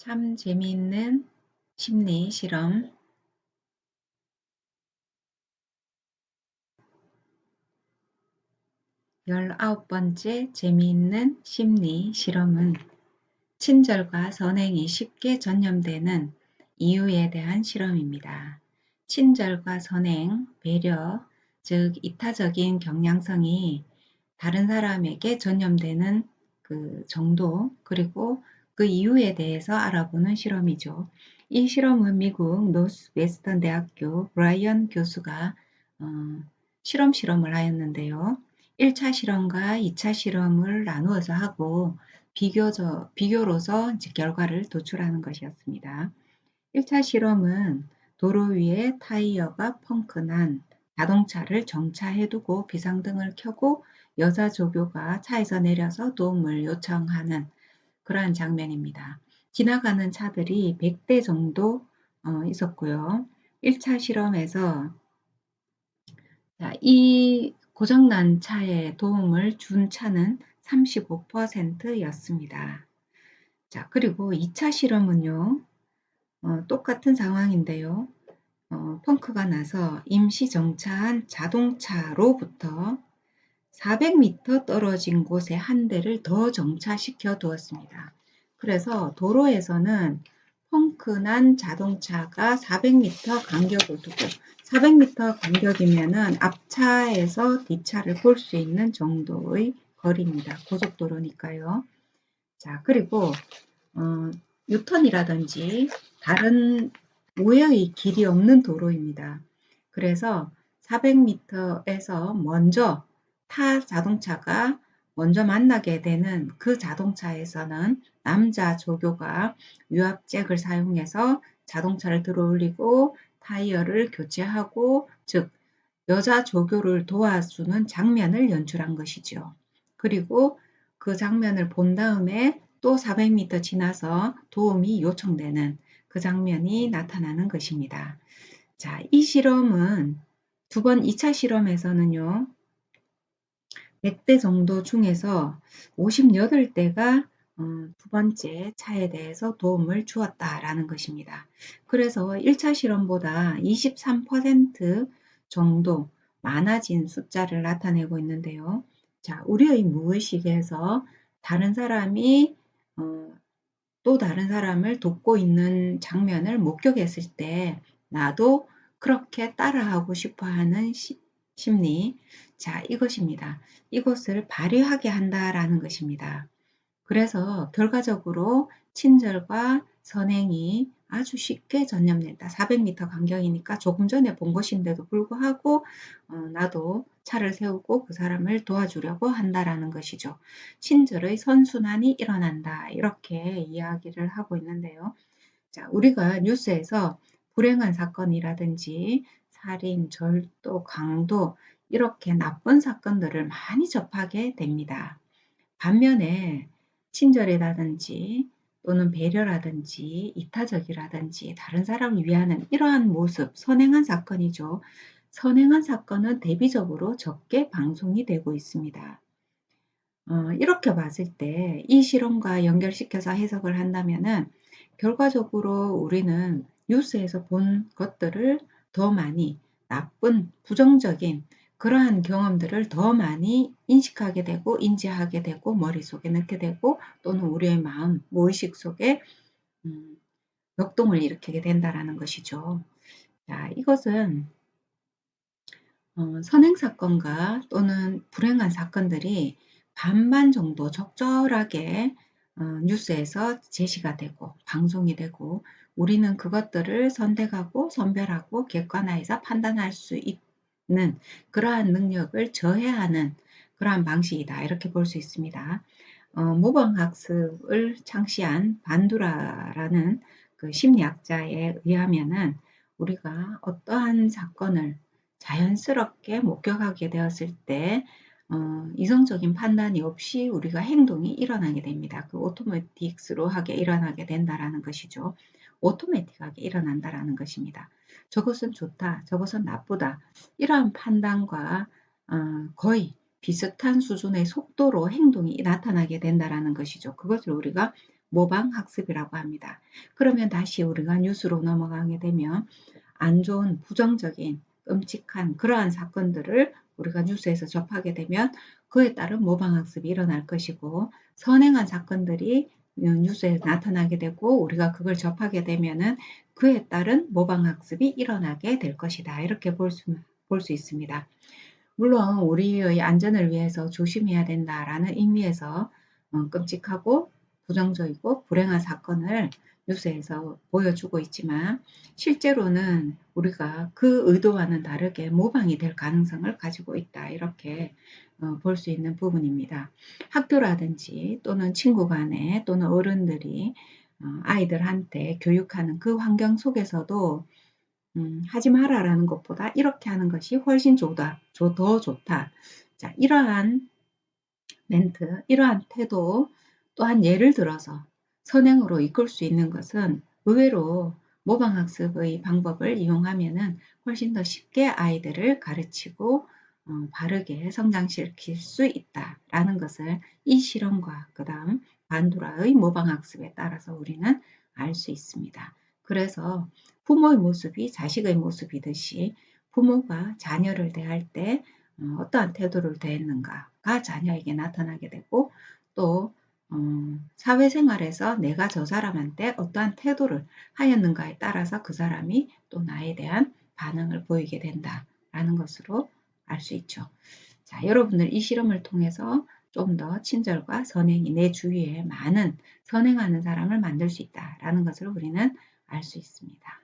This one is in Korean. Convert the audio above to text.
참 재미있는 심리 실험 19번째 재미있는 심리 실험은 친절과 선행이 쉽게 전염되는 이유에 대한 실험입니다. 친절과 선행, 배려, 즉 이타적인 경향성이 다른 사람에게 전염되는 그 정도, 그리고 그 이유에 대해서 알아보는 실험이죠. 이 실험은 미국 노스웨스턴 대학교 브라이언 교수가 실험을 하였는데요. 1차 실험과 2차 실험을 나누어서 하고 비교로서 이제 결과를 도출하는 것이었습니다. 1차 실험은 도로 위에 타이어가 펑크난 자동차를 정차해두고 비상등을 켜고 여자 조교가 차에서 내려서 도움을 요청하는 그러한 장면입니다. 지나가는 차들이 100대 정도 있었고요. 1차 실험에서 이 고장난 차에 도움을 준 차는 35%였습니다. 자, 그리고 2차 실험은요, 똑같은 상황인데요. 펑크가 나서 임시 정차한 자동차로부터 400m 떨어진 곳에 한 대를 더 정차시켜 두었습니다. 그래서 도로에서는 펑크난 자동차가 400m 간격을 두고 400m 간격이면은 앞차에서 뒷차를 볼 수 있는 정도의 거리입니다. 고속도로니까요. 자, 그리고 유턴이라든지 다른 우회의 길이 없는 도로입니다. 그래서 400m에서 먼저 타 자동차가 먼저 만나게 되는 그 자동차에서는 남자 조교가 유압잭을 사용해서 자동차를 들어 올리고 타이어를 교체하고, 즉 여자 조교를 도와주는 장면을 연출한 것이죠. 그리고 그 장면을 본 다음에 또 400m 지나서 도움이 요청되는 그 장면이 나타나는 것입니다. 자, 이 실험은 두 번 2차 실험에서는요. 100대 정도 중에서 58대가 두 번째 차에 대해서 도움을 주었다라는 것입니다. 그래서 1차 실험보다 23% 정도 많아진 숫자를 나타내고 있는데요. 자, 우리의 무의식에서 다른 사람이 또 다른 사람을 돕고 있는 장면을 목격했을 때 나도 그렇게 따라하고 싶어 하는 심리. 자, 이것입니다. 이것을 발휘하게 한다라는 것입니다. 그래서 결과적으로 친절과 선행이 아주 쉽게 전염된다. 400m 간격이니까 조금 전에 본 것인데도 불구하고 나도 차를 세우고 그 사람을 도와주려고 한다라는 것이죠. 친절의 선순환이 일어난다. 이렇게 이야기를 하고 있는데요. 자, 우리가 뉴스에서 불행한 사건이라든지 살인, 절도, 강도 이렇게 나쁜 사건들을 많이 접하게 됩니다. 반면에 친절이라든지 또는 배려라든지 이타적이라든지 다른 사람을 위하는 이러한 모습, 선행한 사건이죠. 선행한 사건은 대비적으로 적게 방송이 되고 있습니다. 이렇게 봤을 때 이 실험과 연결시켜서 해석을 한다면은 결과적으로 우리는 뉴스에서 본 것들을 더 많이 나쁜 부정적인 그러한 경험들을 더 많이 인식하게 되고 인지하게 되고 머릿속에 넣게 되고 또는 우리의 마음, 무의식 속에 역동을 일으키게 된다라는 것이죠. 자, 이것은 선행 사건과 또는 불행한 사건들이 반반 정도 적절하게 뉴스에서 제시가 되고 방송이 되고 우리는 그것들을 선택하고 선별하고 객관화해서 판단할 수 있는 그러한 능력을 저해하는 그러한 방식이다. 이렇게 볼 수 있습니다. 모방학습을 창시한 반두라라는 그 심리학자에 의하면은 우리가 어떠한 사건을 자연스럽게 목격하게 되었을 때 이성적인 판단이 없이 우리가 행동이 일어나게 됩니다. 그 오토매틱스로 하게 일어나게 된다라는 것이죠. 오토매틱하게 일어난다라는 것입니다. 저것은 좋다, 저것은 나쁘다 이러한 판단과 거의 비슷한 수준의 속도로 행동이 나타나게 된다라는 것이죠. 그것을 우리가 모방 학습이라고 합니다. 그러면 다시 우리가 뉴스로 넘어가게 되면 안 좋은 부정적인 끔찍한 그러한 사건들을 우리가 뉴스에서 접하게 되면 그에 따른 모방 학습이 일어날 것이고, 선행한 사건들이 뉴스에 나타나게 되고 우리가 그걸 접하게 되면은 그에 따른 모방 학습이 일어나게 될 것이다. 이렇게 볼 수 있습니다. 물론 우리의 안전을 위해서 조심해야 된다라는 의미에서 끔찍하고 부정적이고 불행한 사건을 뉴스에서 보여주고 있지만, 실제로는 우리가 그 의도와는 다르게 모방이 될 가능성을 가지고 있다. 이렇게 볼 수 있는 부분입니다. 학교라든지 또는 친구 간에 또는 어른들이 아이들한테 교육하는 그 환경 속에서도 하지 마라라는 것보다 이렇게 하는 것이 훨씬 더 좋다. 자, 이러한 멘트, 이러한 태도, 또한 예를 들어서 선행으로 이끌 수 있는 것은 의외로 모방학습의 방법을 이용하면은 훨씬 더 쉽게 아이들을 가르치고 바르게 성장시킬 수 있다라는 것을 이 실험과 그 다음 반도라의 모방학습에 따라서 우리는 알 수 있습니다. 그래서 부모의 모습이 자식의 모습이듯이 부모가 자녀를 대할 때 어떠한 태도를 대했는가가 자녀에게 나타나게 되고, 또 사회생활에서 내가 저 사람한테 어떠한 태도를 하였는가에 따라서 그 사람이 또 나에 대한 반응을 보이게 된다라는 것으로 알 수 있죠. 자, 여러분들 이 실험을 통해서 좀 더 친절과 선행이 내 주위에 많은 선행하는 사람을 만들 수 있다라는 것을 우리는 알 수 있습니다.